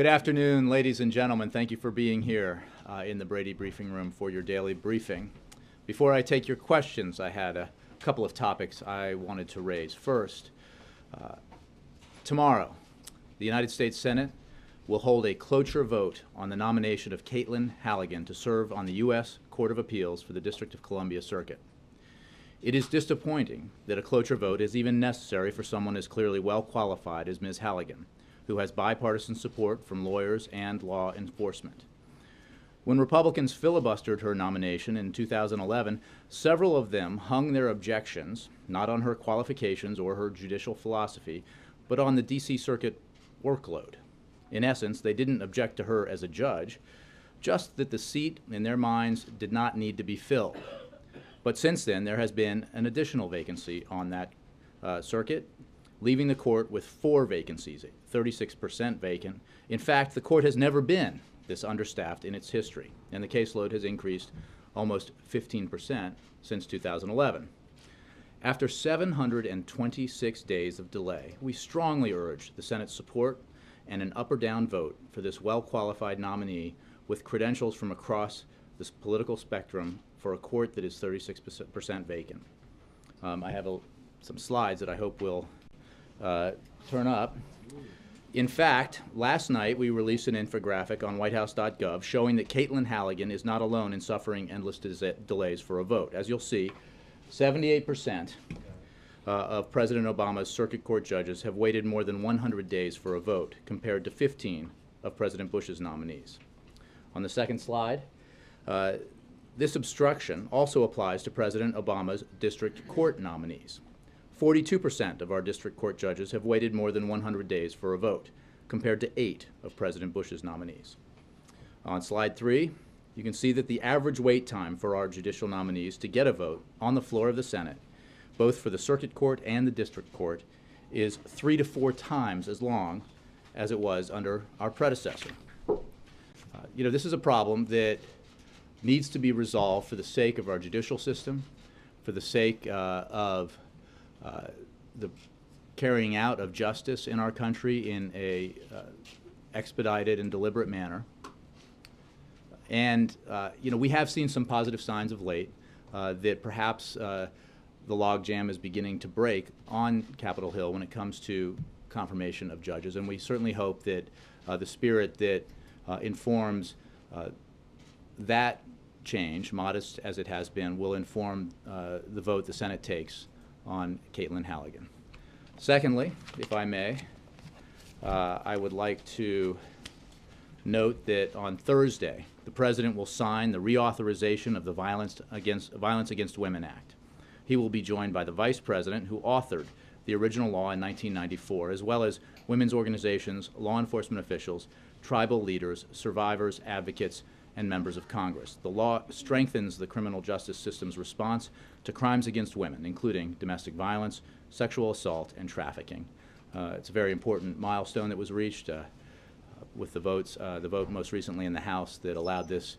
Good afternoon, ladies and gentlemen. Thank you for being here in the Brady Briefing Room for your daily briefing. Before I take your questions, I had a couple of topics I wanted to raise. First, tomorrow, the United States Senate will hold a cloture vote on the nomination of Caitlin Halligan to serve on the U.S. Court of Appeals for the District of Columbia Circuit. It is disappointing that a cloture vote is even necessary for someone as clearly well qualified as Ms. Halligan, who has bipartisan support from lawyers and law enforcement. When Republicans filibustered her nomination in 2011, several of them hung their objections not on her qualifications or her judicial philosophy, but on the D.C. Circuit workload. In essence, they didn't object to her as a judge, just that the seat in their minds did not need to be filled. But since then, there has been an additional vacancy on that circuit, leaving the court with 4 vacancies, 36% vacant. In fact, the court has never been this understaffed in its history, and the caseload has increased almost 15% since 2011. After 726 days of delay, we strongly urge the Senate's support and an up or down vote for this well-qualified nominee with credentials from across this political spectrum for a court that is 36% vacant. I have some slides that I hope will turn up. In fact, last night we released an infographic on whitehouse.gov showing that Caitlin Halligan is not alone in suffering endless delays for a vote. As you'll see, 78% of President Obama's circuit court judges have waited more than 100 days for a vote, compared to 15 of President Bush's nominees. On the second slide, this obstruction also applies to President Obama's district court nominees. 42% of our district court judges have waited more than 100 days for a vote, compared to 8 of President Bush's nominees. On slide 3, you can see that the average wait time for our judicial nominees to get a vote on the floor of the Senate, both for the circuit court and the district court, is 3 to 4 times as long as it was under our predecessor. This is a problem that needs to be resolved for the sake of our judicial system, for the sake of the carrying out of justice in our country in a expedited and deliberate manner. And we have seen some positive signs of late that perhaps the logjam is beginning to break on Capitol Hill when it comes to confirmation of judges, and we certainly hope that the spirit that informs that change, modest as it has been, will inform the vote the Senate takes on Caitlin Halligan. Secondly, if I may, I would like to note that on Thursday, the President will sign the reauthorization of the Violence Against Women Act. He will be joined by the Vice President, who authored the original law in 1994, as well as women's organizations, law enforcement officials, tribal leaders, survivors, advocates, and members of Congress. The law strengthens the criminal justice system's response to crimes against women, including domestic violence, sexual assault, and trafficking. It's a very important milestone that was reached with the vote most recently in the House that allowed this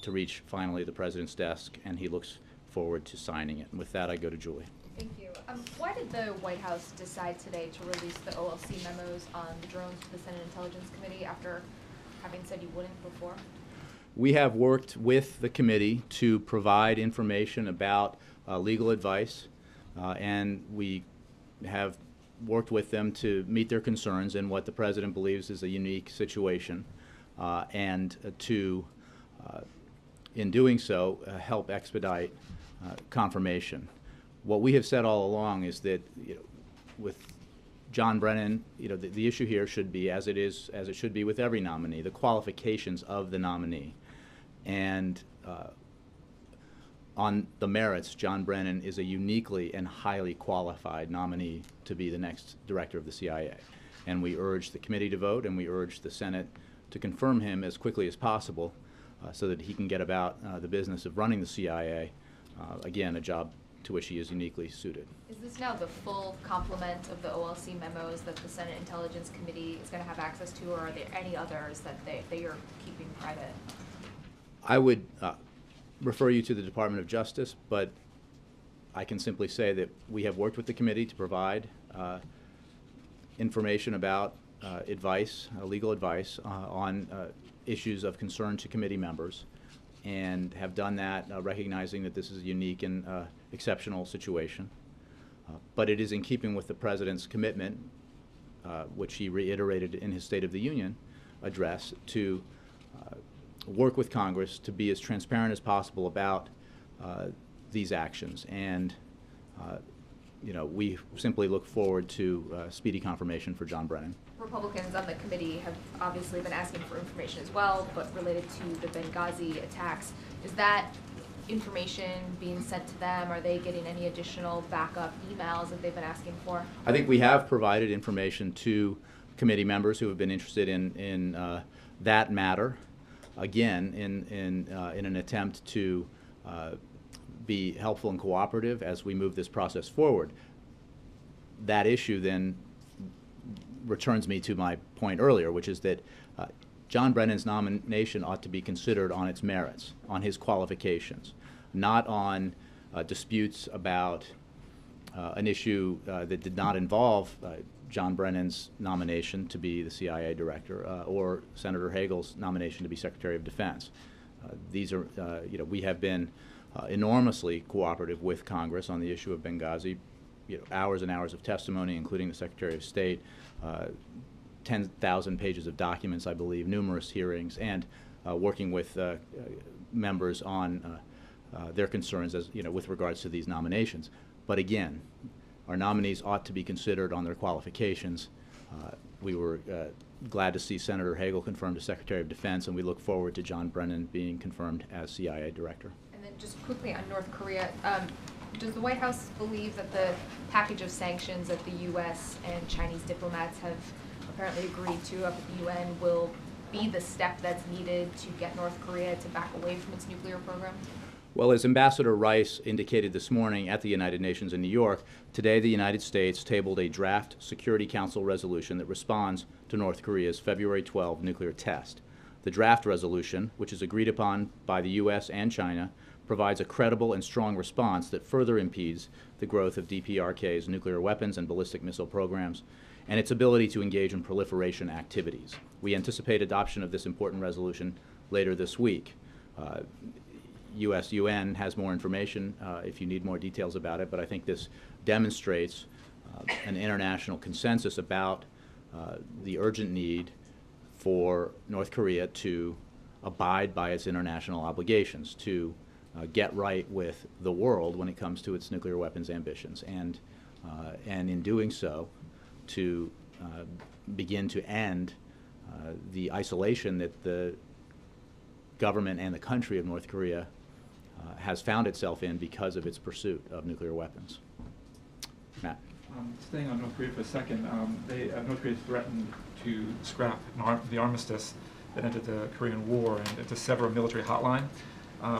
to reach finally the President's desk, and he looks forward to signing it. And with that, I go to Julie. Thank you. Why did the White House decide today to release the OLC memos on the drones to the Senate Intelligence Committee after having said you wouldn't before? We have worked with the committee to provide information about legal advice, and we have worked with them to meet their concerns in what the President believes is a unique situation, and to, in doing so, help expedite confirmation. What we have said all along is that, with John Brennan, the issue here should be, as it should be with every nominee, the qualifications of the nominee. And on the merits, John Brennan is a uniquely and highly qualified nominee to be the next director of the CIA. And we urge the committee to vote, and we urge the Senate to confirm him as quickly as possible so that he can get about the business of running the CIA, again, a job to which he is uniquely suited. Is this now the full complement of the OLC memos that the Senate Intelligence Committee is going to have access to, or are there any others that you're keeping private? I would refer you to the Department of Justice, but I can simply say that we have worked with the committee to provide information about advice, legal advice, on issues of concern to committee members, and have done that recognizing that this is a unique and exceptional situation. But it is in keeping with the President's commitment, which he reiterated in his State of the Union address, to work with Congress to be as transparent as possible about these actions. And we simply look forward to speedy confirmation for John Brennan. Republicans on the committee have obviously been asking for information as well, but related to the Benghazi attacks. Is that information being sent to them? Are they getting any additional backup emails that they've been asking for? I think we have provided information to committee members who have been interested in that matter, again, in an attempt to be helpful and cooperative as we move this process forward. That issue then returns me to my point earlier, which is that John Brennan's nomination ought to be considered on its merits, on his qualifications, not on disputes about an issue that did not involve John Brennan's nomination to be the CIA director or Senator Hagel's nomination to be Secretary of Defense. These are, we have been enormously cooperative with Congress on the issue of Benghazi. Hours and hours of testimony, including the Secretary of State, 10,000 pages of documents, I believe, numerous hearings, and working with members on their concerns as with regards to these nominations. But again, our nominees ought to be considered on their qualifications. We were glad to see Senator Hagel confirmed as Secretary of Defense, and we look forward to John Brennan being confirmed as CIA Director. And then just quickly on North Korea, does the White House believe that the package of sanctions that the U.S. and Chinese diplomats have apparently agreed to up at the UN will be the step that's needed to get North Korea to back away from its nuclear program? Well, as Ambassador Rice indicated this morning at the United Nations in New York, today the United States tabled a draft Security Council resolution that responds to North Korea's February 12 nuclear test. The draft resolution, which is agreed upon by the U.S. and China, provides a credible and strong response that further impedes the growth of DPRK's nuclear weapons and ballistic missile programs and its ability to engage in proliferation activities. We anticipate adoption of this important resolution later this week. UN has more information if you need more details about it, but I think this demonstrates an international consensus about the urgent need for North Korea to abide by its international obligations, to get right with the world when it comes to its nuclear weapons ambitions, and in doing so, to begin to end the isolation that the government and the country of North Korea has found itself in because of its pursuit of nuclear weapons. Matt. Staying on North Korea for a second, North Korea threatened to scrap the armistice that ended the Korean War and to sever a military hotline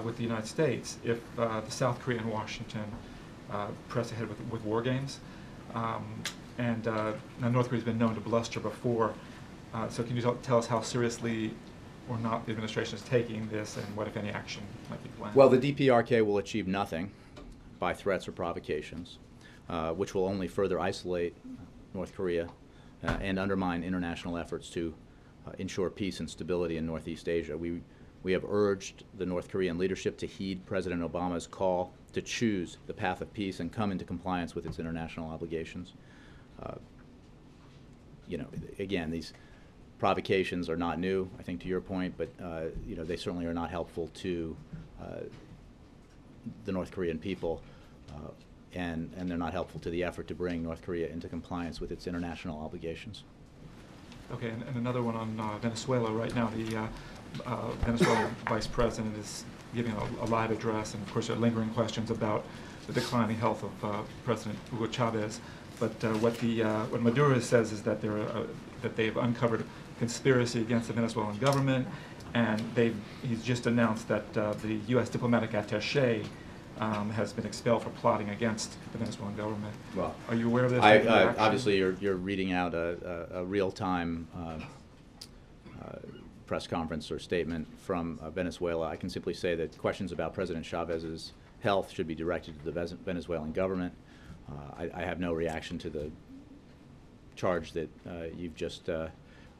with the United States if the South Korea and Washington press ahead with war games. Now North Korea has been known to bluster before, so can you tell us how seriously or not the administration is taking this, and what, if any, action might be planned? Well, the DPRK will achieve nothing by threats or provocations, which will only further isolate North Korea and undermine international efforts to ensure peace and stability in Northeast Asia. We have urged the North Korean leadership to heed President Obama's call to choose the path of peace and come into compliance with its international obligations. Again, these provocations are not new, I think, to your point, but they certainly are not helpful to the North Korean people, and they're not helpful to the effort to bring North Korea into compliance with its international obligations. Okay, and another one on Venezuela. Right now, the Venezuelan vice president is giving a live address, and of course there are lingering questions about the declining health of President Hugo Chavez. But what Maduro says is that they've uncovered conspiracy against the Venezuelan government, and he's just announced that the U.S. diplomatic attaché has been expelled for plotting against the Venezuelan government. Well, are you aware of this? Obviously, you're reading out a real-time press conference or statement from Venezuela. I can simply say that questions about President Chavez's health should be directed to the Venezuelan government. I have no reaction to the charge that you've just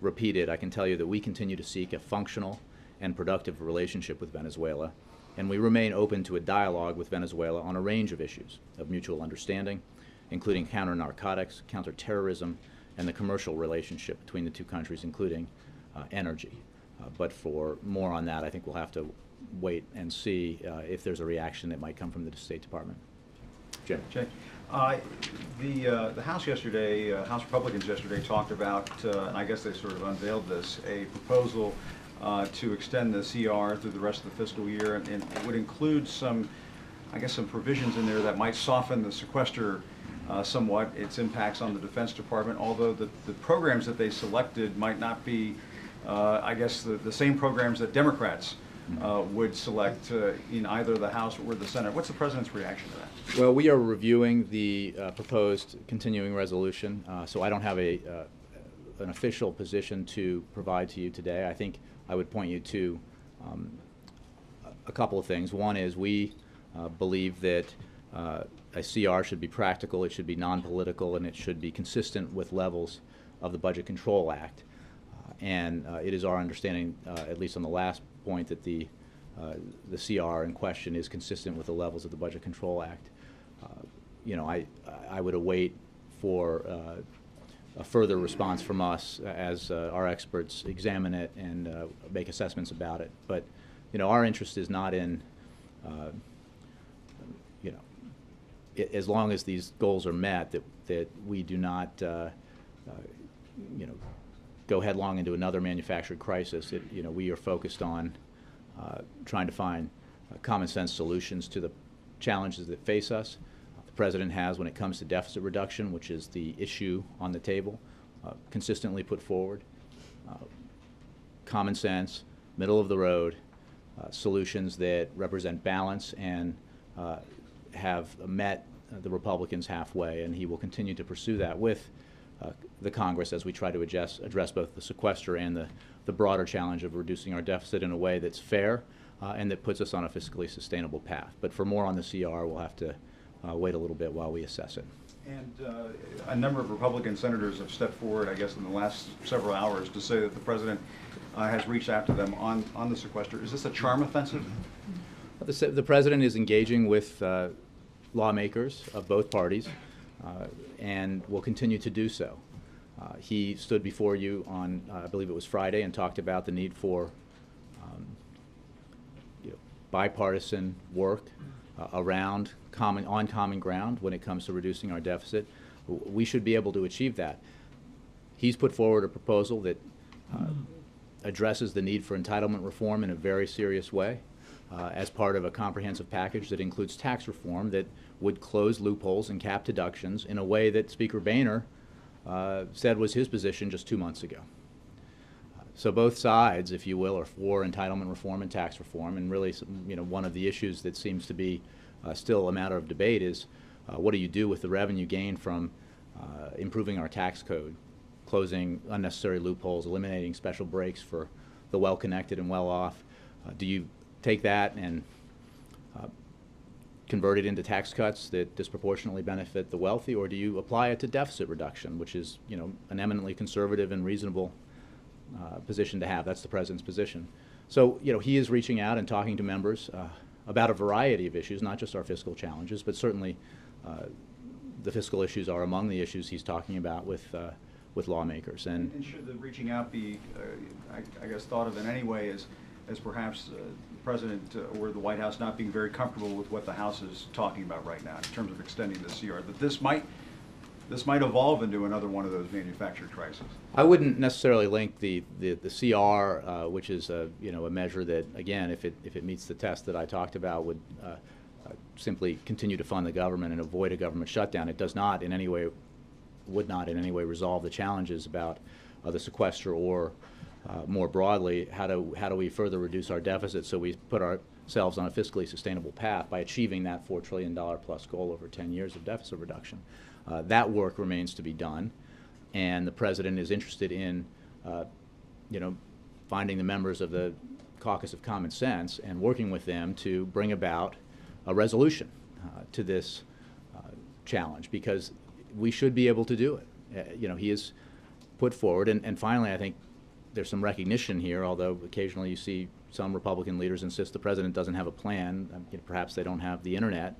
repeated, I can tell you that we continue to seek a functional and productive relationship with Venezuela, and we remain open to a dialogue with Venezuela on a range of issues of mutual understanding, including counter-narcotics, counter-terrorism, and the commercial relationship between the two countries, including energy. But for more on that, I think we'll have to wait and see if there's a reaction that might come from the State Department. Jim. Jay, the House yesterday, House Republicans yesterday talked about, and I guess they sort of unveiled this, a proposal to extend the CR through the rest of the fiscal year, and it would include some, I guess, some provisions in there that might soften the sequester somewhat, its impacts on the Defense Department, although the programs that they selected might not be, I guess, the same programs that Democrats would select in either the House or the Senate. What's the President's reaction to that? Well, we are reviewing the proposed continuing resolution, so I don't have an official position to provide to you today. I think I would point you to a couple of things. One is we believe that a CR should be practical, it should be non-political, and it should be consistent with levels of the Budget Control Act. And it is our understanding, at least on the last point, that the CR in question is consistent with the levels of the Budget Control Act. You know, I would await for a further response from us as our experts examine it and make assessments about it. But, you know, our interest is not in, you know, as long as these goals are met, that we do not, you know, go headlong into another manufactured crisis. You know, we are focused on trying to find common sense solutions to the challenges that face us. The President has, when it comes to deficit reduction, which is the issue on the table, consistently put forward common sense, middle of the road solutions that represent balance and have met the Republicans halfway, and he will continue to pursue that with the Congress as we try to address both the sequester and the broader challenge of reducing our deficit in a way that's fair and that puts us on a fiscally sustainable path. But for more on the CR, we'll have to wait a little bit while we assess it. And a number of Republican senators have stepped forward, I guess, in the last several hours to say that the President has reached out to them on the sequester. Is this a charm offensive? The President is engaging with lawmakers of both parties and will continue to do so. He stood before you on, I believe it was Friday, and talked about the need for you know, bipartisan work around on common ground when it comes to reducing our deficit. We should be able to achieve that. He's put forward a proposal that addresses the need for entitlement reform in a very serious way as part of a comprehensive package that includes tax reform that would close loopholes and cap deductions in a way that Speaker Boehner said was his position just 2 months ago. So both sides, if you will, are for entitlement reform and tax reform, and really, you know, one of the issues that seems to be still a matter of debate is what do you do with the revenue gained from improving our tax code, closing unnecessary loopholes, eliminating special breaks for the well-connected and well-off. Do you take that and convert it into tax cuts that disproportionately benefit the wealthy, or do you apply it to deficit reduction, which is, you know, an eminently conservative and reasonable position to have? That's the President's position. So, you know, he is reaching out and talking to members about a variety of issues, not just our fiscal challenges, but certainly the fiscal issues are among the issues he's talking about with lawmakers. And should the reaching out be, I guess, thought of in any way as perhaps the President or the White House not being very comfortable with what the House is talking about right now in terms of extending the CR, that this might evolve into another one of those manufactured crises? I wouldn't necessarily link the CR, which is a measure that, again, if it meets the test that I talked about, would simply continue to fund the government and avoid a government shutdown. It does not in any way, would not in any way resolve the challenges about the sequester or more broadly, how do we further reduce our deficit so we put ourselves on a fiscally sustainable path by achieving that $4 trillion plus goal over 10 years of deficit reduction. That work remains to be done, and the President is interested in, finding the members of the Caucus of Common Sense and working with them to bring about a resolution to this challenge, because we should be able to do it. he has put forward. And finally, I think there's some recognition here, although occasionally you see some Republican leaders insist the president doesn't have a plan. Perhaps they don't have the internet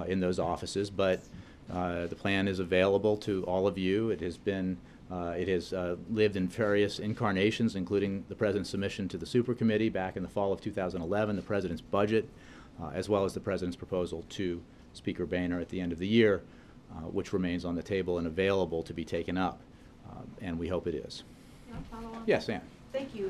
in those offices, but the plan is available to all of you. It has been, lived in various incarnations, including the president's submission to the super committee back in the fall of 2011, the president's budget, as well as the president's proposal to Speaker Boehner at the end of the year, which remains on the table and available to be taken up, and we hope it is. Can I follow on? Yes, Ann. Thank you.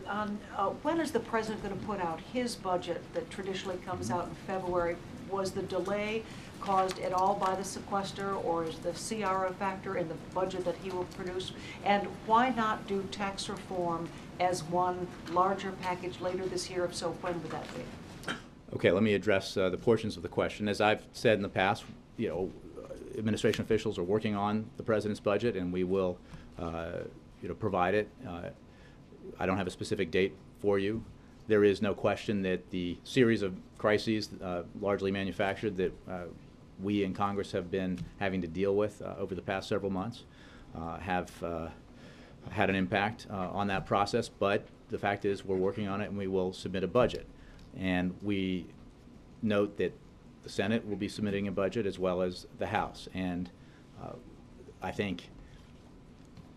When is the president going to put out his budget that traditionally comes out in February? Was the delay caused at all by the sequester, or is the CR a factor in the budget that he will produce? And why not do tax reform as one larger package later this year? If so, when would that be? Okay, let me address the portions of the question. As I've said in the past, administration officials are working on the president's budget, and we will provide it. I don't have a specific date for you. There is no question that the series of crises, largely manufactured, that we in Congress have been having to deal with over the past several months have had an impact on that process, but the fact is we're working on it, and we will submit a budget. And we note that the Senate will be submitting a budget as well as the House. And I think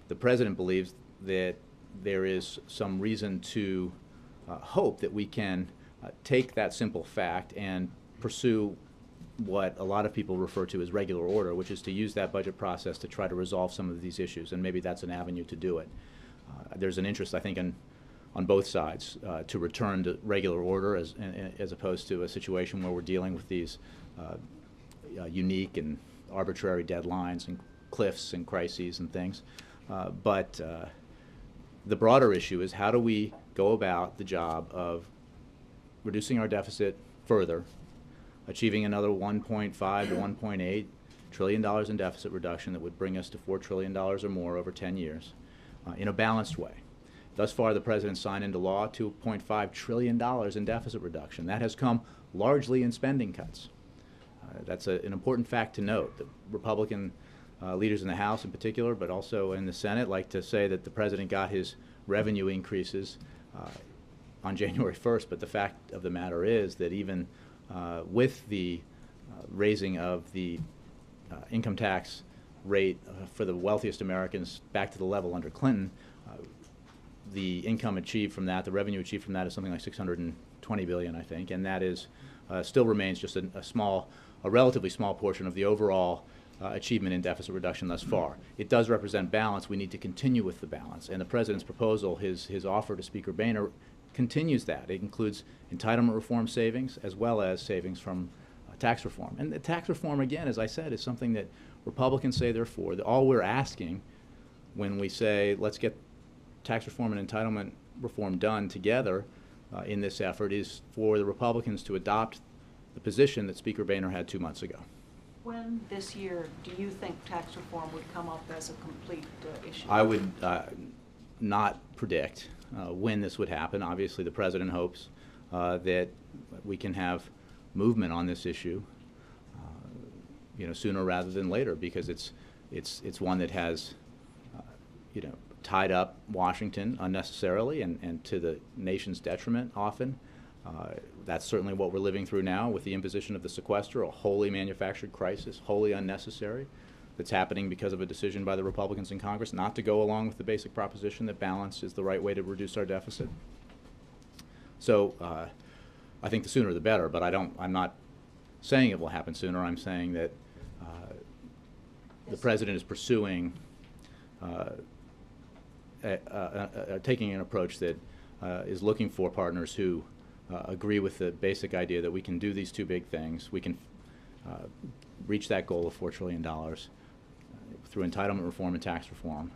the president believes that there is some reason to hope that we can take that simple fact and pursue what a lot of people refer to as regular order, which is to use that budget process to try to resolve some of these issues, and maybe that's an avenue to do it. There's an interest, I think, on both sides to return to regular order as opposed to a situation where we're dealing with these unique and arbitrary deadlines and cliffs and crises and things. But the broader issue is, how do we go about the job of reducing our deficit further, achieving another $1.5 to $1.8 trillion in deficit reduction that would bring us to $4 trillion or more over 10 years in a balanced way. Thus far, the president signed into law $2.5 trillion in deficit reduction. That has come largely in spending cuts. That's an important fact to note. The Republican leaders in the House in particular, but also in the Senate, like to say that the president got his revenue increases on January 1st, but the fact of the matter is that even with the raising of the income tax rate for the wealthiest Americans back to the level under Clinton, the income achieved from that, the revenue achieved from that, is something like $620 billion, I think, and that is still remains just a relatively small portion of the overall achievement in deficit reduction thus far. It does represent balance. We need to continue with the balance, and the president's proposal, his offer to Speaker Boehner, continues that. It includes entitlement reform savings as well as savings from tax reform. And the tax reform, again, as I said, is something that Republicans say they're for. All we're asking when we say let's get tax reform and entitlement reform done together in this effort is for the Republicans to adopt the position that Speaker Boehner had 2 months ago. When this year do you think tax reform would come up as a complete issue? I would not predict when this would happen. Obviously, the president hopes that we can have movement on this issue, sooner rather than later, because it's one that has, tied up Washington unnecessarily and to the nation's detriment often. That's certainly what we're living through now with the imposition of the sequester, a wholly manufactured crisis, wholly unnecessary, that's happening because of a decision by the Republicans in Congress not to go along with the basic proposition that balance is the right way to reduce our deficit. So I think the sooner the better, but I'm not saying it will happen sooner. I'm saying that the president is pursuing, taking an approach that is looking for partners who agree with the basic idea that we can do these two big things. We can reach that goal of $4 trillion through entitlement reform and tax reform.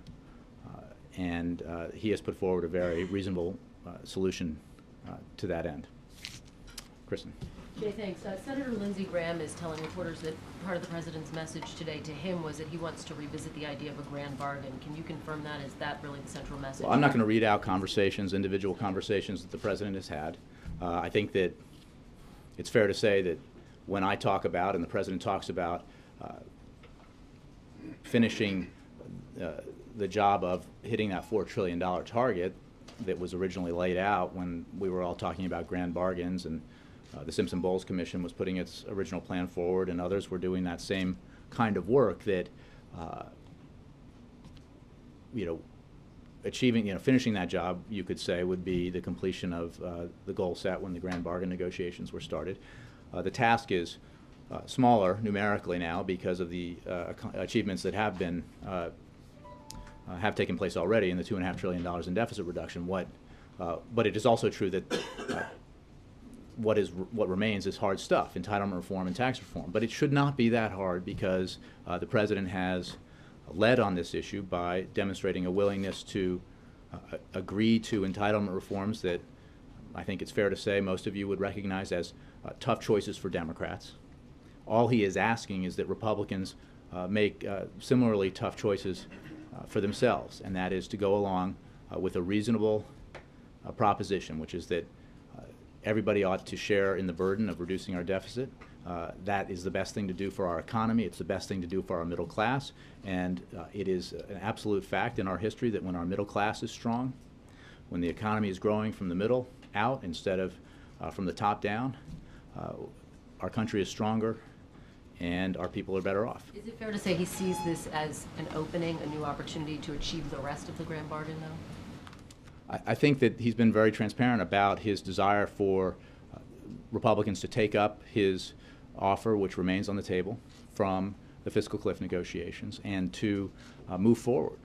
And he has put forward a very reasonable solution to that end. Kristen. Jay, thanks. Senator Lindsey Graham is telling reporters that part of the president's message today to him was that he wants to revisit the idea of a grand bargain. Can you confirm that? Is that really the central message? Well, I'm not going to read out individual conversations that the president has had. I think that it's fair to say that when I talk about and the president talks about finishing the job of hitting that $4 trillion target that was originally laid out when we were all talking about grand bargains, and the Simpson-Bowles Commission was putting its original plan forward, and others were doing that same kind of work. That finishing that job, you could say, would be the completion of the goal set when the grand bargain negotiations were started. The task is smaller numerically now because of the achievements that have taken place already in the $2.5 trillion in deficit reduction. But it is also true that what remains is hard stuff: entitlement reform and tax reform. But it should not be that hard, because the president has led on this issue by demonstrating a willingness to agree to entitlement reforms that I think it's fair to say most of you would recognize as tough choices for Democrats. All he is asking is that Republicans make similarly tough choices for themselves, and that is to go along with a reasonable proposition, which is that everybody ought to share in the burden of reducing our deficit. That is the best thing to do for our economy. It's the best thing to do for our middle class, and it is an absolute fact in our history that when our middle class is strong, when the economy is growing from the middle out instead of from the top down, our country is stronger and our people are better off. Is it fair to say he sees this as an opening, a new opportunity to achieve the rest of the grand bargain, though? I think that he's been very transparent about his desire for Republicans to take up his offer, which remains on the table, from the fiscal cliff negotiations, and to move forward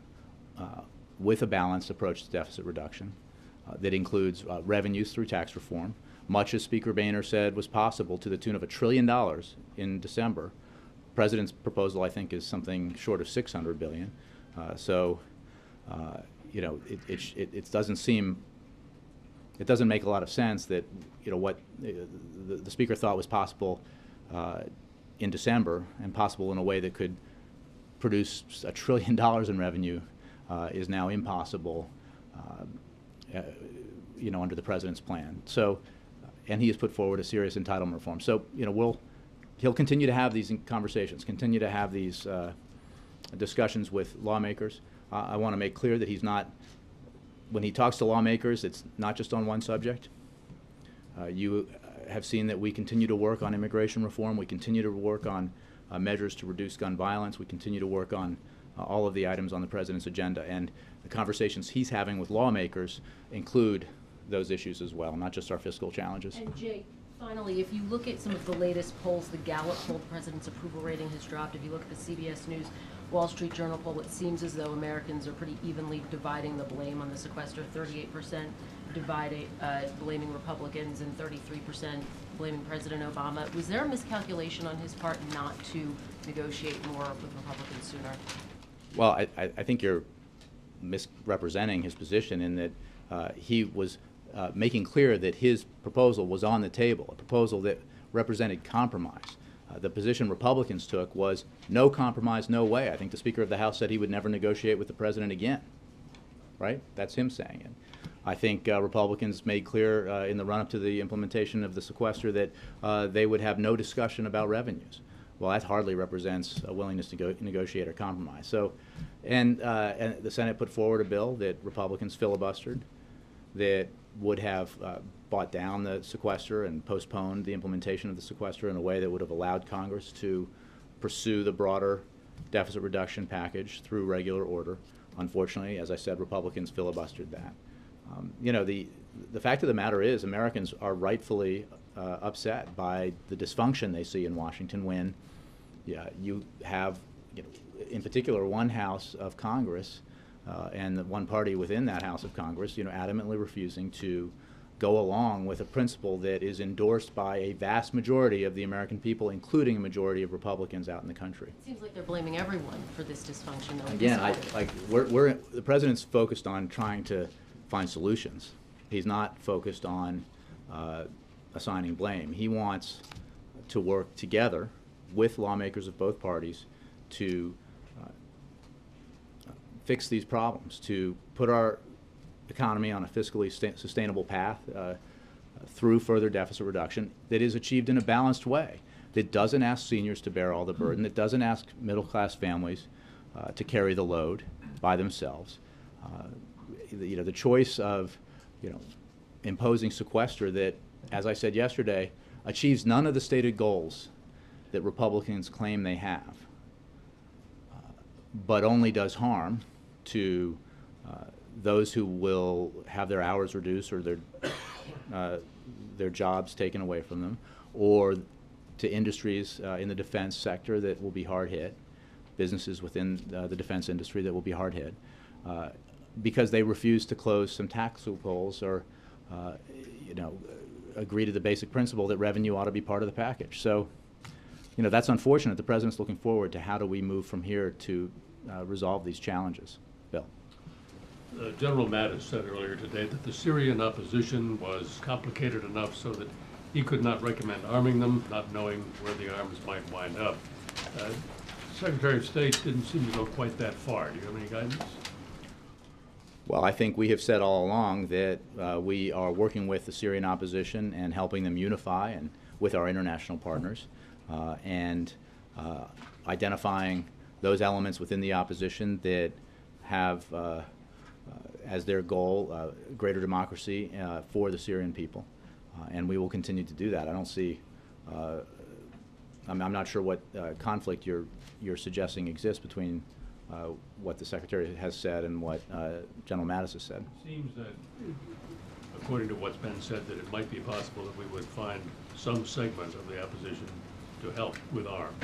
with a balanced approach to deficit reduction that includes revenues through tax reform, much as Speaker Boehner said was possible, to the tune of $1 trillion in December. The President's proposal, I think, is something short of $600 billion. It doesn't seem, it doesn't make a lot of sense that what the Speaker thought was possible in December, and possible in a way that could produce $1 trillion in revenue, is now impossible under the President's plan. So, and he has put forward a serious entitlement reform. So he'll continue to have these conversations, continue to have these discussions with lawmakers. I want to make clear that he's not, when he talks to lawmakers, it's not just on one subject. You have seen that we continue to work on immigration reform. We continue to work on measures to reduce gun violence. We continue to work on all of the items on the President's agenda. And the conversations he's having with lawmakers include those issues as well, not just our fiscal challenges. And Jay, finally, if you look at some of the latest polls, the Gallup poll, the President's approval rating has dropped. If you look at the CBS News Wall Street Journal poll, it seems as though Americans are pretty evenly dividing the blame on the sequester. 38% blaming Republicans and 33% blaming President Obama. Was there a miscalculation on his part not to negotiate more with Republicans sooner? Well, I think you're misrepresenting his position in that he was making clear that his proposal was on the table, a proposal that represented compromise. The position Republicans took was no compromise, no way. I think the Speaker of the House said he would never negotiate with the President again, right? That's him saying it. I think Republicans made clear in the run-up to the implementation of the sequester that they would have no discussion about revenues. Well, that hardly represents a willingness to negotiate or compromise. So, and the Senate put forward a bill that Republicans filibustered that would have brought down the sequester and postponed the implementation of the sequester in a way that would have allowed Congress to pursue the broader deficit reduction package through regular order. Unfortunately, as I said, Republicans filibustered that. The fact of the matter is Americans are rightfully upset by the dysfunction they see in Washington when you have, in particular, one House of Congress and the one party within that House of Congress, adamantly refusing to go along with a principle that is endorsed by a vast majority of the American people, including a majority of Republicans out in the country. It seems like they're blaming everyone for this dysfunction, though. Again, the President's focused on trying to find solutions. He's not focused on assigning blame. He wants to work together with lawmakers of both parties to fix these problems, to put our economy on a fiscally sustainable path through further deficit reduction that is achieved in a balanced way, that doesn't ask seniors to bear all the burden, that doesn't ask middle-class families to carry the load by themselves. The choice of, imposing sequester that, as I said yesterday, achieves none of the stated goals that Republicans claim they have, but only does harm to those who will have their hours reduced or their jobs taken away from them, or to industries in the defense sector that will be hard hit, businesses within the defense industry that will be hard hit, because they refuse to close some tax loopholes or, agree to the basic principle that revenue ought to be part of the package. So, that's unfortunate. The President's looking forward to how do we move from here to resolve these challenges. Bill. General Mattis said earlier today that the Syrian opposition was complicated enough so that he could not recommend arming them, not knowing where the arms might wind up. Secretary of State didn't seem to go quite that far. Do you have any guidance? Well, I think we have said all along that we are working with the Syrian opposition and helping them unify, and with our international partners, and identifying those elements within the opposition that have as their goal greater democracy for the Syrian people. And we will continue to do that. I don't see, I'm not sure what conflict you're suggesting exists between what the Secretary has said and what General Mattis has said. It seems that, according to what's been said, that it might be possible that we would find some segment of the opposition to help with arms.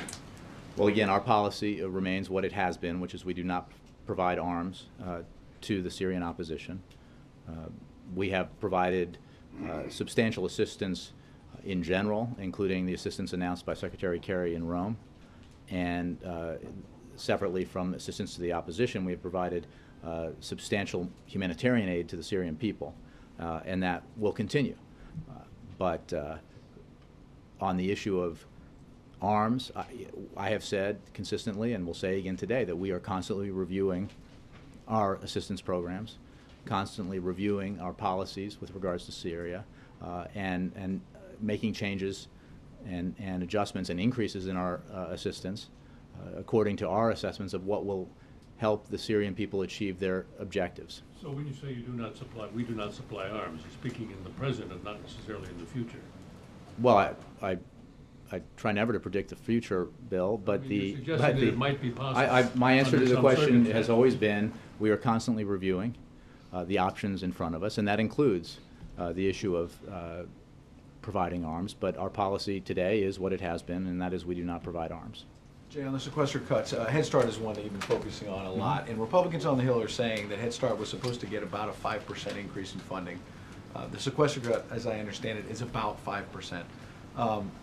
Well, again, our policy remains what it has been, which is we do not provide arms to the Syrian opposition. We have provided substantial assistance in general, including the assistance announced by Secretary Kerry in Rome, and separately from assistance to the opposition, we have provided substantial humanitarian aid to the Syrian people, and that will continue. But on the issue of arms, I have said consistently, and will say again today, that we are constantly reviewing our assistance programs, constantly reviewing our policies with regards to Syria, and making changes and adjustments and increases in our assistance according to our assessments of what will help the Syrian people achieve their objectives. So when you say you do not supply, we do not supply arms, you're speaking in the present and not necessarily in the future. Well, I try never to predict the future, Bill, but you suggested that it might be possible. my answer under to the some question has circumstances. always been we are constantly reviewing the options in front of us, and that includes the issue of providing arms. But our policy today is what it has been, and that is we do not provide arms. Jay, on the sequester cuts, Head Start is one that you've been focusing on a lot, and Republicans on the Hill are saying that Head Start was supposed to get about a 5% increase in funding. The sequester cut, as I understand it, is about 5%.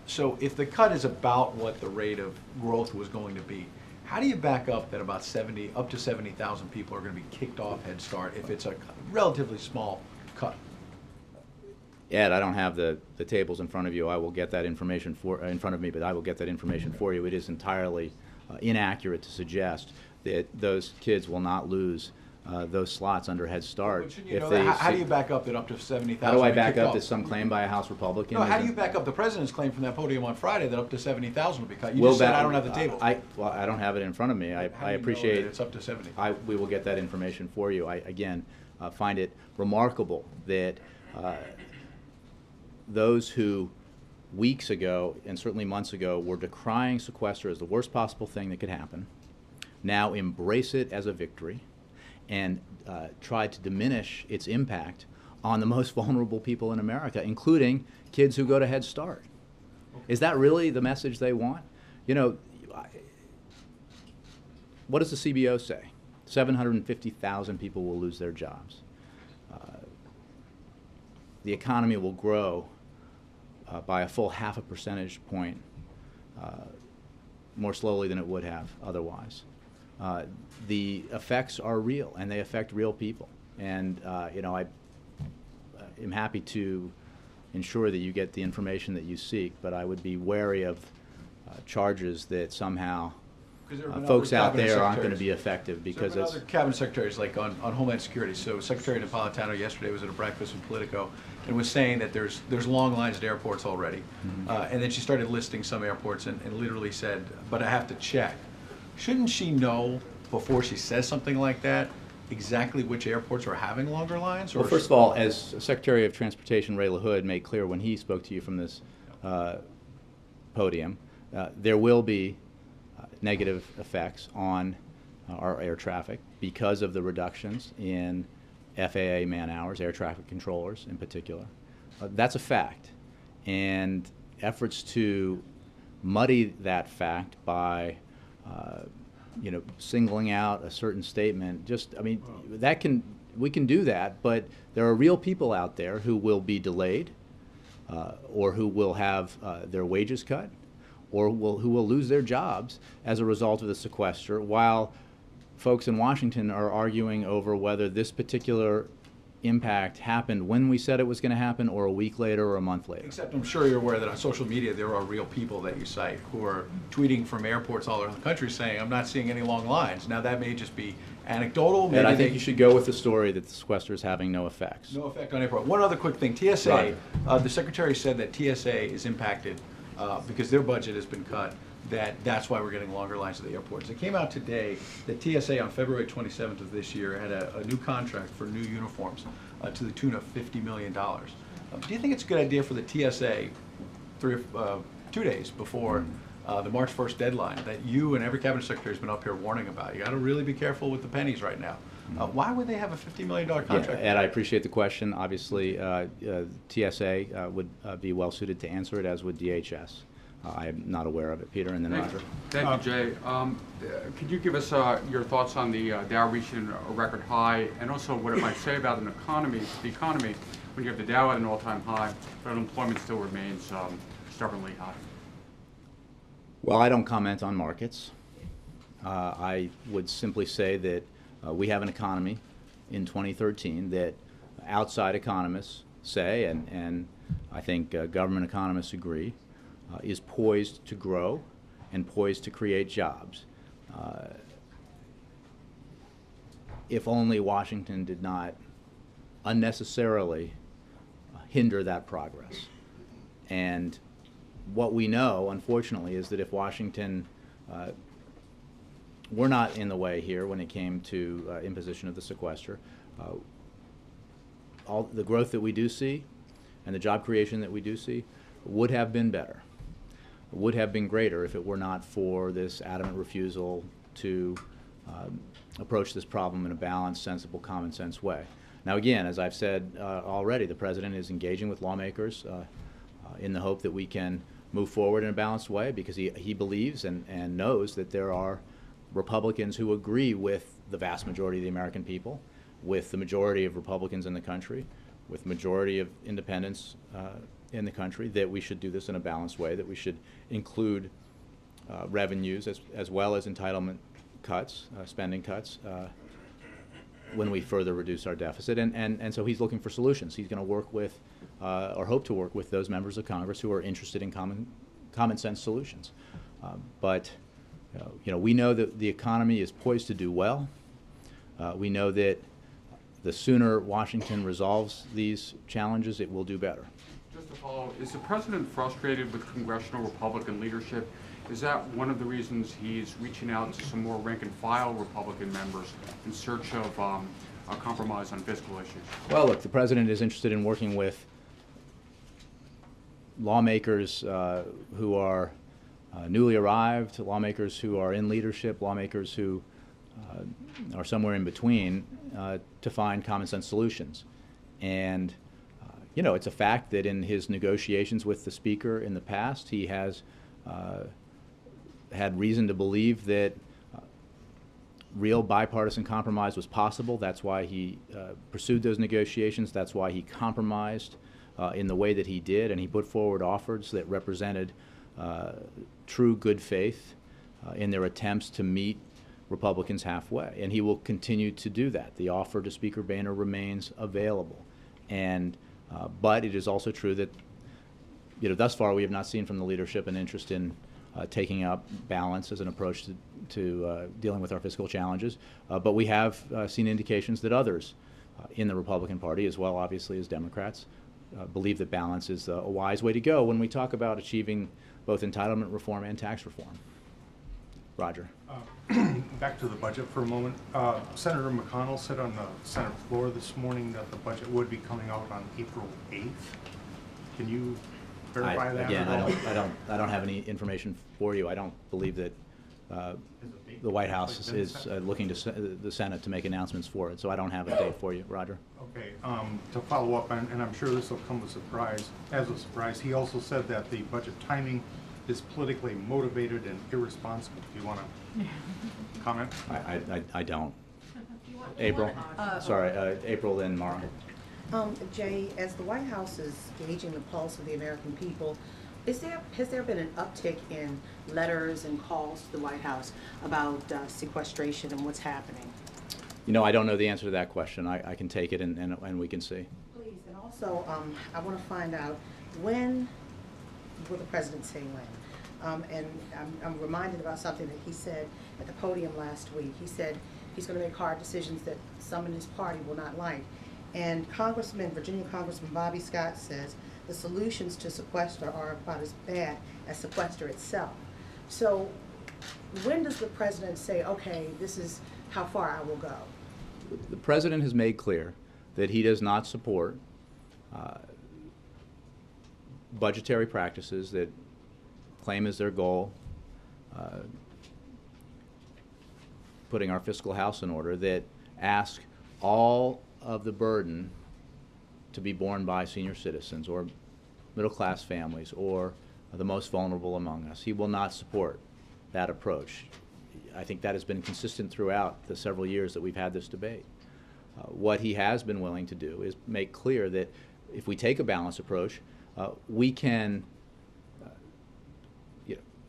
So if the cut is about what the rate of growth was going to be, how do you back up that about up to 70,000 people are going to be kicked off Head Start if it's a relatively small cut? Ed, I don't have the tables in front of you. I will get that information in front of me, but I will get that information for you. It is entirely inaccurate to suggest that those kids will not lose those slots under Head Start. How do you back up that up to 70,000? How do I back up that some claim by a House Republican? No, how do you back up the President's claim from that podium on Friday that up to 70,000 will be cut? You just said I don't have the table. Well, I don't have it in front of me. I appreciate you know that it's up to 70. We will get that information for you. I, again, find it remarkable that those who weeks ago and certainly months ago were decrying sequester as the worst possible thing that could happen now embrace it as a victory and try to diminish its impact on the most vulnerable people in America, including kids who go to Head Start. Is that really the message they want? You know, what does the CBO say? 750,000 people will lose their jobs. The economy will grow by a full 0.5 percentage point more slowly than it would have otherwise. The effects are real, and they affect real people. And you know, I am happy to ensure that you get the information that you seek, but I would be wary of charges that somehow folks out there aren't going to be effective, because it's other cabinet secretaries, like on Homeland Security. So Secretary Napolitano yesterday was at a breakfast with Politico and was saying that there's long lines at airports already. And then she started listing some airports and literally said, but I have to check. Shouldn't she know before she says something like that, exactly which airports are having longer lines? Or Well, first of all, as Secretary of Transportation Ray LaHood made clear when he spoke to you from this podium, there will be negative effects on our air traffic because of the reductions in FAA man hours, air traffic controllers in particular. That's a fact. And efforts to muddy that fact by singling out a certain statement, we can do that, but there are real people out there who will be delayed or who will have their wages cut or who will lose their jobs as a result of the sequester, while folks in Washington are arguing over whether this particular impact happened when we said it was going to happen or a week later or a month later. Except I'm sure you're aware that on social media there are real people that you cite who are tweeting from airports all over the country saying, I'm not seeing any long lines. Now that may just be anecdotal. Maybe And I think you should go with the story that the sequester is having no effects. no effect on airport. One other quick thing, TSA, Right. the Secretary said that TSA is impacted because their budget has been cut, that's why we're getting longer lines at the airports. It came out today that TSA on February 27th of this year had a new contract for new uniforms to the tune of $50 million. Do you think it's a good idea for the TSA 2 days before the March 1st deadline that you and every cabinet secretary has been up here warning about? You got to really be careful with the pennies right now. Why would they have a $50 million contract? Yeah, Ed, I appreciate the question. Obviously, TSA would be well suited to answer it, as would DHS. I am not aware of it. Peter, and then Roger. Thank you, Jay. Could you give us your thoughts on the Dow reaching a record high, and also what it might say about the economy, when you have the Dow at an all-time high, but unemployment still remains stubbornly high? Well, I don't comment on markets. I would simply say that we have an economy in 2013 that outside economists say, and I think government economists agree, is poised to grow and poised to create jobs. If only Washington did not unnecessarily hinder that progress. And what we know, unfortunately, is that if Washington were not in the way here when it came to imposition of the sequester, all the growth that we do see and the job creation that we do see would have been better, would have been greater if it were not for this adamant refusal to approach this problem in a balanced, sensible, common sense way. Now again, as I've said already, the President is engaging with lawmakers in the hope that we can move forward in a balanced way, because he believes and knows that there are Republicans who agree with the vast majority of the American people, with the majority of Republicans in the country, with the majority of independents in the country, that we should do this in a balanced way, that we should include revenues as well as entitlement cuts, spending cuts, when we further reduce our deficit. And so he's looking for solutions. He's going to work with, or hope to work with, those members of Congress who are interested in common sense solutions. But we know that the economy is poised to do well. We know that the sooner Washington resolves these challenges, it will do better. Just to follow, is the President frustrated with congressional Republican leadership? Is that one of the reasons he's reaching out to some more rank-and-file Republican members in search of a compromise on fiscal issues? Well, look, the President is interested in working with lawmakers who are newly arrived, lawmakers who are in leadership, lawmakers who are somewhere in between, to find common sense solutions. And it's a fact that in his negotiations with the Speaker in the past, he has had reason to believe that real bipartisan compromise was possible. That's why he pursued those negotiations. That's why he compromised in the way that he did, and he put forward offers that represented true good faith in their attempts to meet Republicans halfway. And he will continue to do that. The offer to Speaker Boehner remains available. And but it is also true that thus far we have not seen from the leadership an interest in taking up balance as an approach to dealing with our fiscal challenges. But we have seen indications that others in the Republican Party, as well obviously as Democrats, believe that balance is a wise way to go when we talk about achieving both entitlement reform and tax reform. Roger. Back to the budget for a moment. Senator McConnell said on the Senate floor this morning that the budget would be coming out on April 8th. Can you verify that? Again, at all? I don't have any information for you. I don't believe that the White House is looking to the Senate to make announcements for it, so I don't have a date for you, Roger. Okay, to follow up, and I'm sure this will come as a surprise, he also said that the budget timing is politically motivated and irresponsible. Do you want to comment? I don't. April? Sorry, April and Mara. Jay, as the White House is gauging the pulse of the American people, has there been an uptick in letters and calls to the White House about sequestration and what's happening? You know, I don't know the answer to that question. I can take it and we can see. Please, and also, I want to find out when will the president say when? And I'm reminded about something that he said at the podium last week. He said he's going to make hard decisions that some in his party will not like. And Virginia Congressman Bobby Scott says the solutions to sequester are about as bad as sequester itself. So when does the president say, okay, this is how far I will go? The president has made clear that he does not support budgetary practices that claim as their goal putting our fiscal house in order, that ask all of the burden to be borne by senior citizens or middle-class families or the most vulnerable among us. He will not support that approach. I think that has been consistent throughout the several years that we've had this debate. What he has been willing to do is make clear that if we take a balanced approach, we can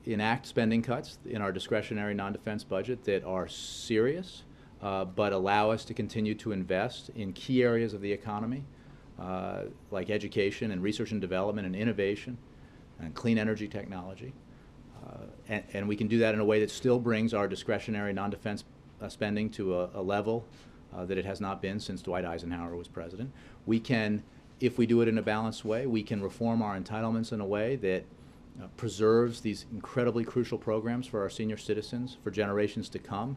enact spending cuts in our discretionary non-defense budget that are serious, but allow us to continue to invest in key areas of the economy, like education and research and development and innovation and clean energy technology. And we can do that in a way that still brings our discretionary non-defense spending to a level that it has not been since Dwight Eisenhower was president. We can, if we do it in a balanced way, we can reform our entitlements in a way that preserves these incredibly crucial programs for our senior citizens for generations to come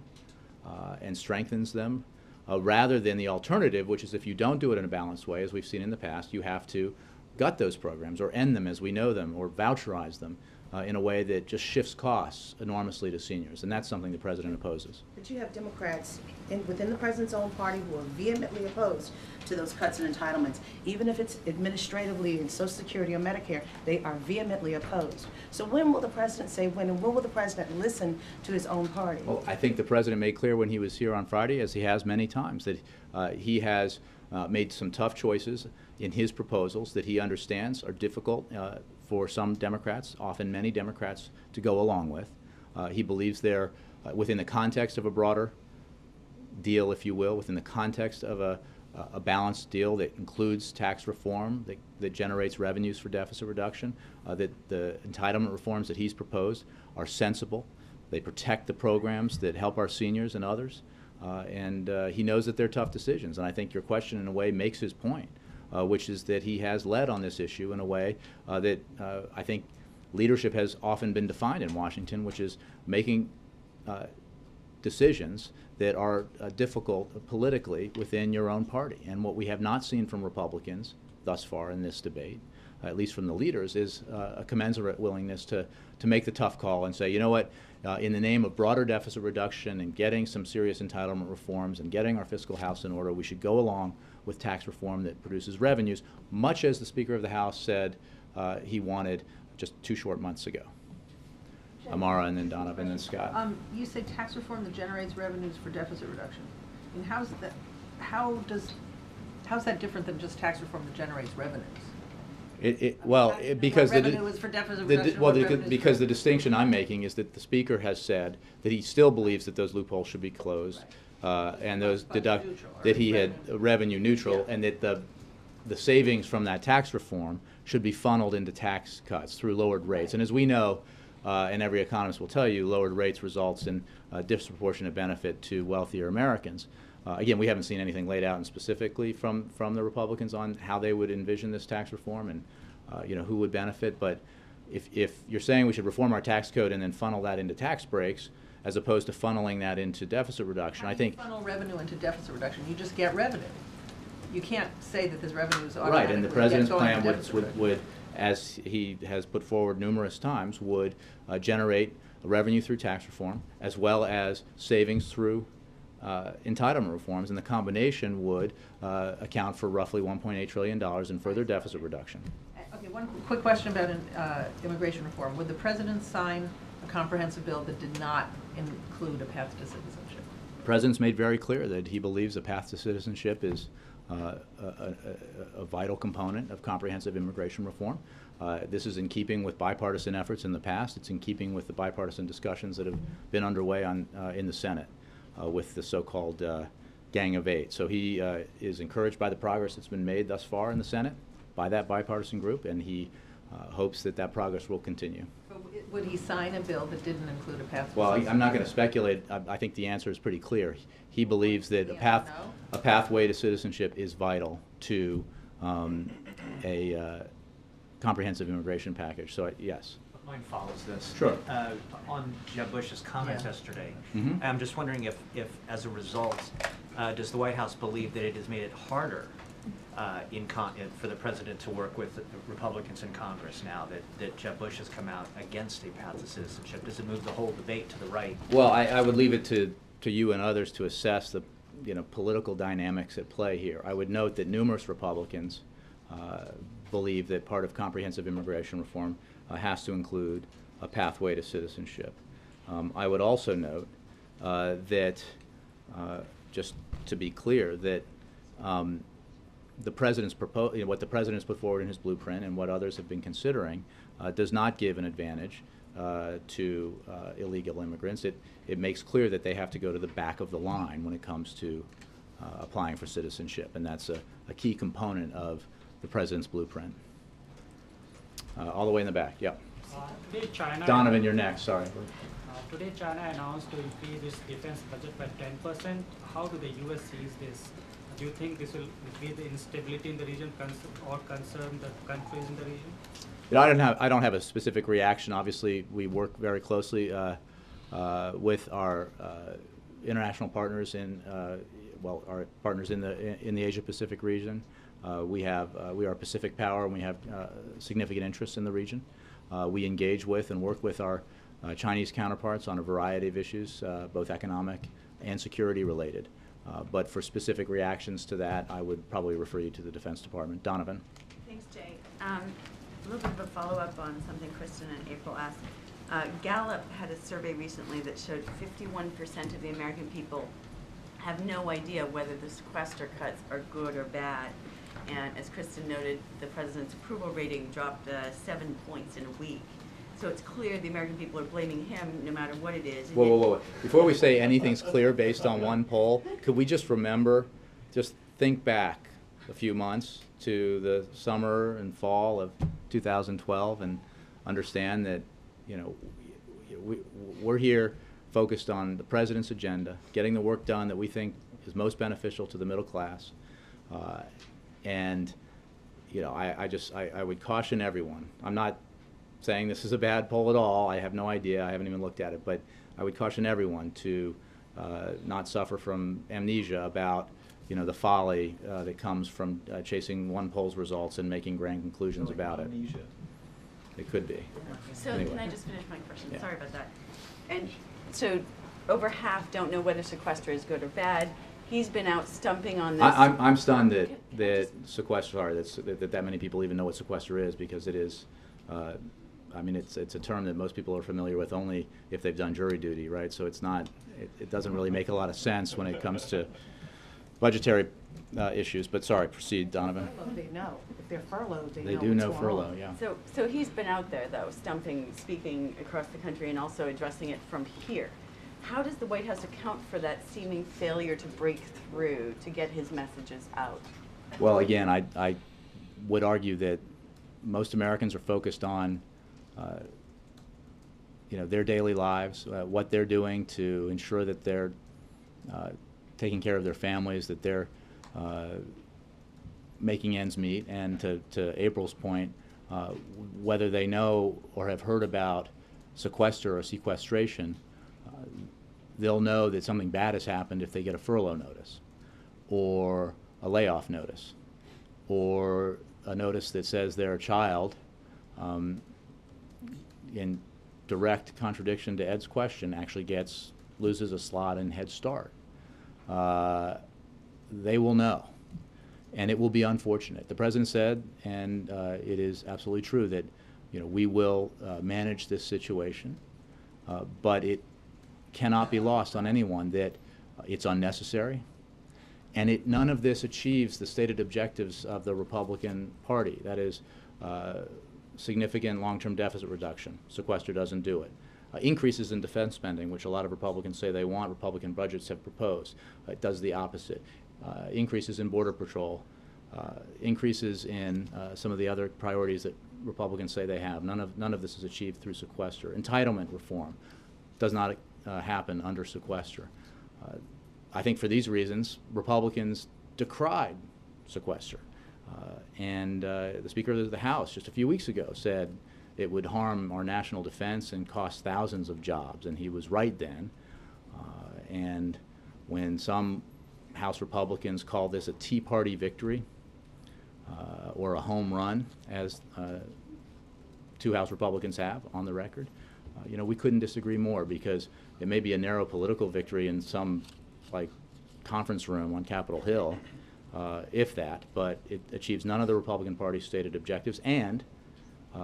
and strengthens them, rather than the alternative, which is if you don't do it in a balanced way, as we've seen in the past, you have to gut those programs or end them as we know them or voucherize them in a way that just shifts costs enormously to seniors, and that's something the president opposes. But you have Democrats within the president's own party who are vehemently opposed to those cuts in entitlements. Even if it's administratively in Social Security or Medicare, they are vehemently opposed. So when will the president say when, and when will the president listen to his own party? Well, I think the president made clear when he was here on Friday, as he has many times, that he has made some tough choices in his proposals that he understands are difficult for some Democrats, often many Democrats, to go along with. He believes they're within the context of a broader deal, if you will, within the context of a balanced deal that includes tax reform, that generates revenues for deficit reduction, that the entitlement reforms that he's proposed are sensible. They protect the programs that help our seniors and others. And he knows that they're tough decisions. And I think your question, in a way, makes his point, which is that he has led on this issue in a way that I think leadership has often been defined in Washington, which is making decisions that are difficult politically within your own party. And what we have not seen from Republicans thus far in this debate, at least from the leaders, is a commensurate willingness to make the tough call and say, you know what, in the name of broader deficit reduction and getting some serious entitlement reforms and getting our fiscal house in order, we should go along with tax reform that produces revenues, much as the Speaker of the House said he wanted just 2 short months ago. Amara and then Donovan and then Scott. You say tax reform that generates revenues for deficit reduction. And how's that different than just tax reform that generates revenues? Because revenue is for deficit reduction. Because the distinction I'm making is that the Speaker has said that he still believes that those loopholes should be closed, and those that he had revenue neutral, and that the savings from that tax reform should be funneled into tax cuts through lowered rates. And as we know, and every economist will tell you, lowered rates results in disproportionate benefit to wealthier Americans. Again, we haven't seen anything laid out and specifically from the Republicans on how they would envision this tax reform and who would benefit. But if you're saying we should reform our tax code and then funnel that into tax breaks, as opposed to funneling that into deficit reduction. I think. Funnel revenue into deficit reduction, you just get revenue. You can't say that this revenue is Right, automatically and the president's going plan to deficit reduction. would, as he has put forward numerous times, would generate revenue through tax reform as well as savings through entitlement reforms, and the combination would account for roughly $1.8 trillion in further deficit reduction. Okay, one quick question about immigration reform. Would the president sign a comprehensive bill that did not include a path to citizenship? The president's made very clear that he believes a path to citizenship is a vital component of comprehensive immigration reform. This is in keeping with bipartisan efforts in the past. It's in keeping with the bipartisan discussions that have been underway in the Senate with the so-called Gang of Eight. So he is encouraged by the progress that's been made thus far in the Senate by that bipartisan group, and he hopes that that progress will continue. But would he sign a bill that didn't include a path to Well, citizenship? I'm not going to speculate. I think the answer is pretty clear. He believes that Yeah, a pathway to citizenship is vital to a comprehensive immigration package. So, yes. Mine follows this. Sure. On Jeb Bush's comments yesterday, Mhm. I'm just wondering if as a result, does the White House believe that it has made it harder for the president to work with Republicans in Congress now that Jeb Bush has come out against a path to citizenship? Does it move the whole debate to the right? Well, I would leave it to you and others to assess the political dynamics at play here. I would note that numerous Republicans believe that part of comprehensive immigration reform has to include a pathway to citizenship. I would also note that, just to be clear, that the president's what the president's put forward in his blueprint and what others have been considering does not give an advantage to illegal immigrants. It makes clear that they have to go to the back of the line when it comes to applying for citizenship, and that's a key component of the president's blueprint. All the way in the back, yeah. Today China Donovan, you're next, sorry. Today China announced to increase its defense budget by 10%. How do the US sees this? Do you think this will increase the instability in the region or concern the countries in the region? I don't have a specific reaction. Obviously, we work very closely with our international partners our partners in the Asia Pacific region. We are a Pacific power, and we have significant interests in the region. We engage with and work with our Chinese counterparts on a variety of issues, both economic and security related. But for specific reactions to that, I would probably refer you to the Defense Department. Donovan. Thanks, Jay. A little bit of a follow-up on something Kristen and April asked. Gallup had a survey recently that showed 51% of the American people have no idea whether the sequester cuts are good or bad. And as Kristen noted, the president's approval rating dropped 7 points in a week. So it's clear the American people are blaming him no matter what it is. Whoa. Before we say anything's clear based on one poll, could we just think back a few months to the summer and fall of 2012 and understand that, we're here focused on the president's agenda, getting the work done that we think is most beneficial to the middle class. I would caution everyone. I'm not saying this is a bad poll at all. I have no idea. I haven't even looked at it. But I would caution everyone to not suffer from amnesia about the folly that comes from chasing one poll's results and making grand conclusions about it. Amnesia. It could be. So Anyway. can I just finish my question? Yeah. Sorry about that. And so over half don't know whether sequester is good or bad. He's been out stumping on this. I'm stunned that sequester, that many people even know what sequester is, because it is, it's a term that most people are familiar with only if they've done jury duty, right? So it's not, it doesn't really make a lot of sense when it comes to budgetary issues. But sorry, proceed, Donovan. They know. If they're furloughed, they know They do what's know going furlough, on. yeah. So he's been out there, though, stumping, speaking across the country and also addressing it from here. How does the White House account for that seeming failure to break through, to get his messages out? Well, again, I would argue that most Americans are focused on their daily lives, what they're doing to ensure that they're taking care of their families, that they're making ends meet, and to April's point, whether they know or have heard about sequester or sequestration, they'll know that something bad has happened if they get a furlough notice, or a layoff notice, or a notice that says their child, in direct contradiction to Ed's question, actually loses a slot in Head Start. They will know, and it will be unfortunate. The President said, and it is absolutely true, that we will manage this situation, but it cannot be lost on anyone that it's unnecessary, and none of this achieves the stated objectives of the Republican Party. That is, significant long-term deficit reduction. Sequester doesn't do it. Increases in defense spending, which a lot of Republicans say they want, Republican budgets have proposed. It does the opposite. Increases in Border Patrol, increases in some of the other priorities that Republicans say they have. None of this is achieved through sequester. Entitlement reform does not happen under sequester. I think for these reasons, Republicans decried sequester. And the Speaker of the House just a few weeks ago said it would harm our national defense and cost thousands of jobs, and he was right then. And when some House Republicans call this a Tea Party victory or a home run, as two House Republicans have on the record, we couldn't disagree more, because it may be a narrow political victory in some conference room on Capitol Hill, if that, but it achieves none of the Republican Party's stated objectives, and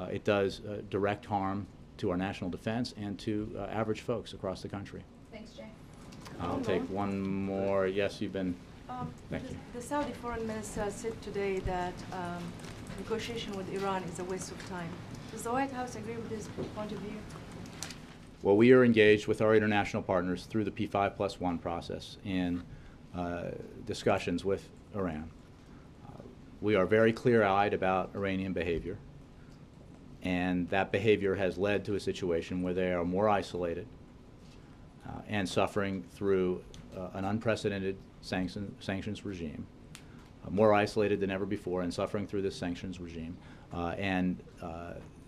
it does direct harm to our national defense and to average folks across the country. Thanks, Jay. I'll take one more. Yes, you've been. Thank you. The Saudi foreign minister said today that negotiation with Iran is a waste of time. Does the White House agree with this point of view? Well, we are engaged with our international partners through the P5+1 process in discussions with Iran. We are very clear-eyed about Iranian behavior, and that behavior has led to a situation where they are more isolated and suffering through an unprecedented sanctions regime, more isolated than ever before and suffering through this sanctions regime.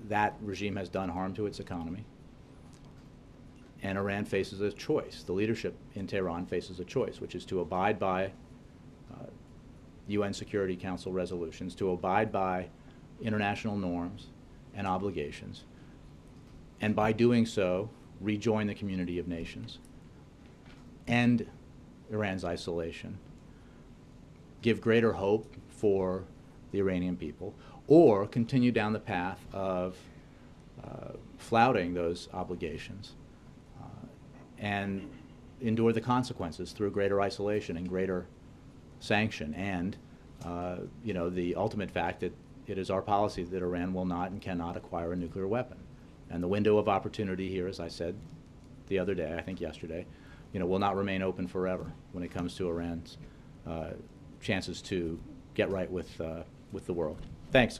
That regime has done harm to its economy. And Iran faces a choice. The leadership in Tehran faces a choice, which is to abide by UN Security Council resolutions, to abide by international norms and obligations, and by doing so, rejoin the community of nations, end Iran's isolation, give greater hope for the Iranian people, or continue down the path of flouting those obligations and endure the consequences through greater isolation and greater sanction, and the ultimate fact that it is our policy that Iran will not and cannot acquire a nuclear weapon. And the window of opportunity here, as I said the other day, I think yesterday, will not remain open forever when it comes to Iran's chances to get right with the world. Thanks.